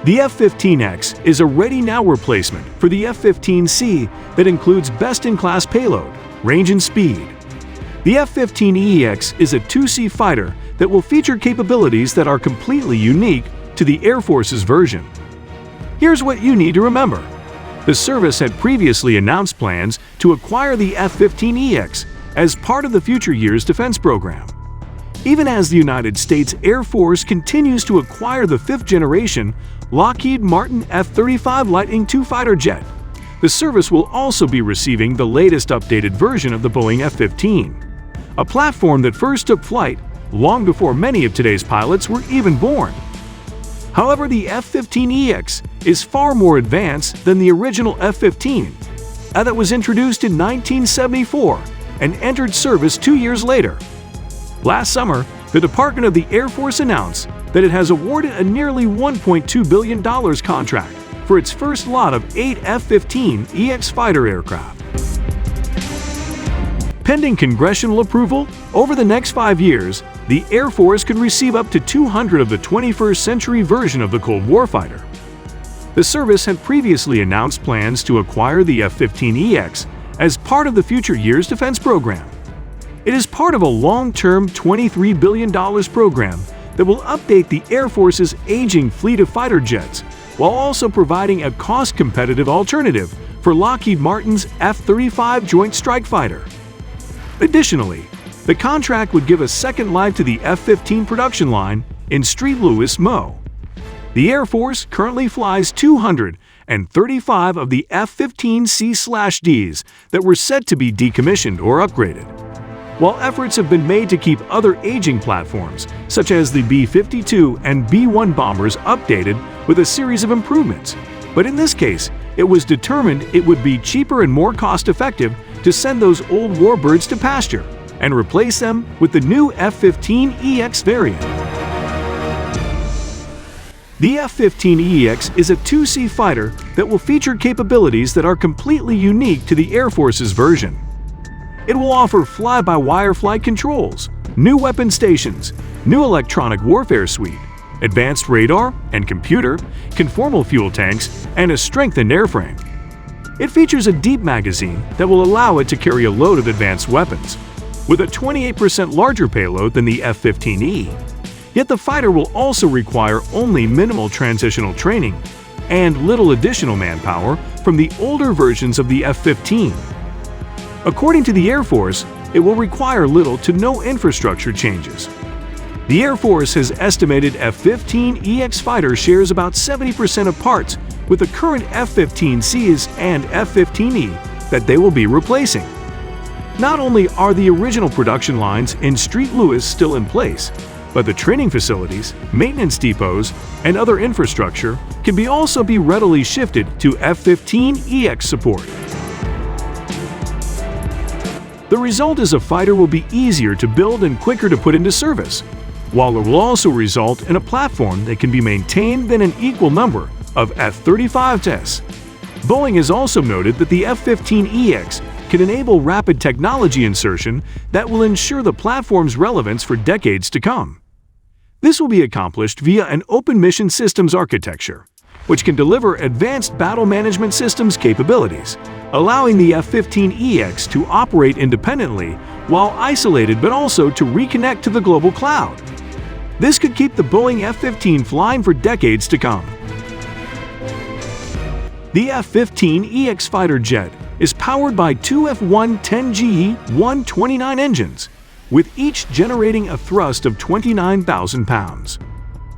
The F-15X is a ready-now replacement for the F-15C that includes best-in-class payload, range and speed. The F-15EX is a 2C fighter that will feature capabilities that are completely unique to the Air Force's version. Here's what you need to remember. The service had previously announced plans to acquire the F-15EX as part of the future years defense program. Even as the United States Air Force continues to acquire the fifth-generation Lockheed Martin F-35 Lightning II fighter jet, the service will also be receiving the latest updated version of the Boeing F-15, a platform that first took flight long before many of today's pilots were even born. However, the F-15EX is far more advanced than the original F-15 that was introduced in 1974 and entered service 2 years later. Last summer, the Department of the Air Force announced that it has awarded a nearly $1.2 billion contract for its first lot of 8 F-15EX fighter aircraft. Pending congressional approval, over the next 5 years, the Air Force could receive up to 200 of the 21st century version of the Cold War fighter. The service had previously announced plans to acquire the F-15EX as part of the future years defense program. It is part of a long-term $23 billion program that will update the Air Force's aging fleet of fighter jets while also providing a cost-competitive alternative for Lockheed Martin's F-35 Joint Strike Fighter. Additionally, the contract would give a second life to the F-15 production line in St. Louis, Mo. The Air Force currently flies 235 of the F-15C/Ds that were set to be decommissioned or upgraded, while efforts have been made to keep other aging platforms, such as the B-52 and B-1 bombers, updated with a series of improvements. But in this case, it was determined it would be cheaper and more cost-effective to send those old warbirds to pasture and replace them with the new F-15EX variant. The F-15EX is a 2C fighter that will feature capabilities that are completely unique to the Air Force's version. It will offer fly-by-wire flight controls, new weapon stations, new electronic warfare suite, advanced radar and computer, conformal fuel tanks, and a strengthened airframe. It features a deep magazine that will allow it to carry a load of advanced weapons, with a 28% larger payload than the F-15E. Yet the fighter will also require only minimal transitional training and little additional manpower from the older versions of the F-15. According to the Air Force, it will require little to no infrastructure changes. The Air Force has estimated F-15EX fighter shares about 70% of parts with the current F-15Cs and F-15E that they will be replacing. Not only are the original production lines in St. Louis still in place, but the training facilities, maintenance depots, and other infrastructure can also be readily shifted to F-15EX support. The result is a fighter will be easier to build and quicker to put into service, while it will also result in a platform that can be maintained in an equal number of F-35s. Boeing has also noted that the F-15EX can enable rapid technology insertion that will ensure the platform's relevance for decades to come. This will be accomplished via an open mission systems architecture, which can deliver advanced battle management systems capabilities, allowing the F-15EX to operate independently while isolated but also to reconnect to the global cloud. This could keep the Boeing F-15 flying for decades to come. The F-15EX fighter jet is powered by two F-110GE-129 engines, with each generating a thrust of 29,000 pounds.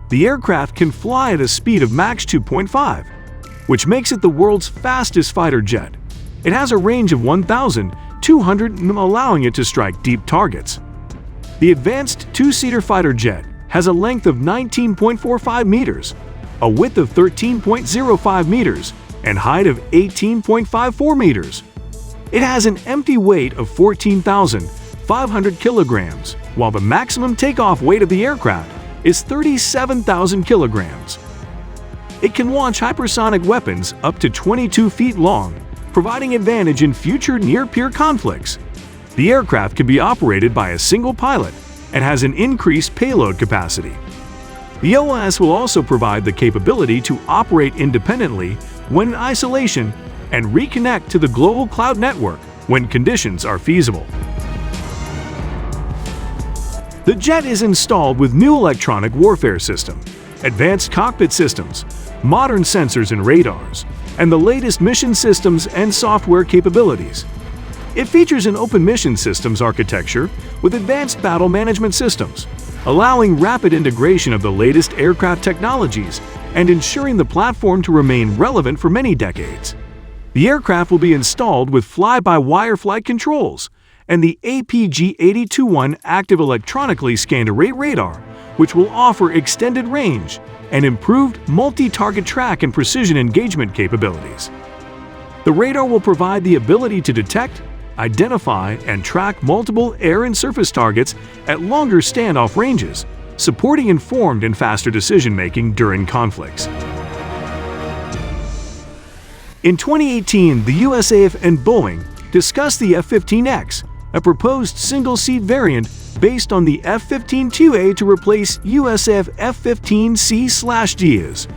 The aircraft can fly at a speed of Mach 2.5, which makes it the world's fastest fighter jet. It has a range of 1,200 m, allowing it to strike deep targets. The advanced two-seater fighter jet has a length of 19.45 meters, a width of 13.05 meters, and height of 18.54 meters. It has an empty weight of 14,500 kilograms, while the maximum takeoff weight of the aircraft is 37,000 kilograms. It can launch hypersonic weapons up to 22 feet long, providing advantage in future near-peer conflicts. The aircraft can be operated by a single pilot and has an increased payload capacity. The OS will also provide the capability to operate independently when in isolation and reconnect to the global cloud network when conditions are feasible. The jet is installed with new electronic warfare system, advanced cockpit systems, modern sensors and radars, and the latest mission systems and software capabilities. It features an open mission systems architecture with advanced battle management systems, allowing rapid integration of the latest aircraft technologies and ensuring the platform to remain relevant for many decades. The aircraft will be installed with fly-by-wire flight controls and the APG-821 active electronically scanned array radar, which will offer extended range and improved multi-target track and precision engagement capabilities. The radar will provide the ability to detect, identify, and track multiple air and surface targets at longer standoff ranges, supporting informed and faster decision-making during conflicts. In 2018, the USAF and Boeing discussed the F-15EX, a proposed single-seat variant based on the F-15-2A to replace USAF F-15C/Ds.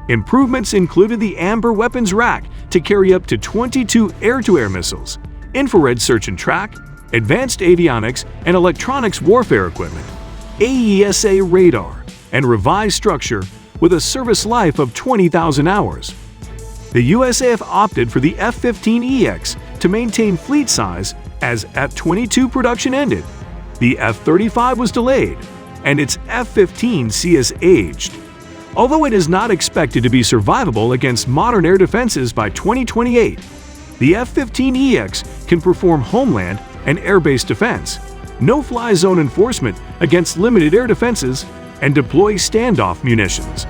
Improvements included the Amber weapons rack to carry up to 22 air-to-air missiles, infrared search and track, advanced avionics and electronics warfare equipment, AESA radar, and revised structure with a service life of 20,000 hours. The USAF opted for the F-15EX to maintain fleet size as F-22 production ended. The F-35 was delayed, and its F-15C has aged. Although it is not expected to be survivable against modern air defenses by 2028, the F-15EX can perform homeland and air-based defense, no-fly zone enforcement against limited air defenses, and deploy standoff munitions.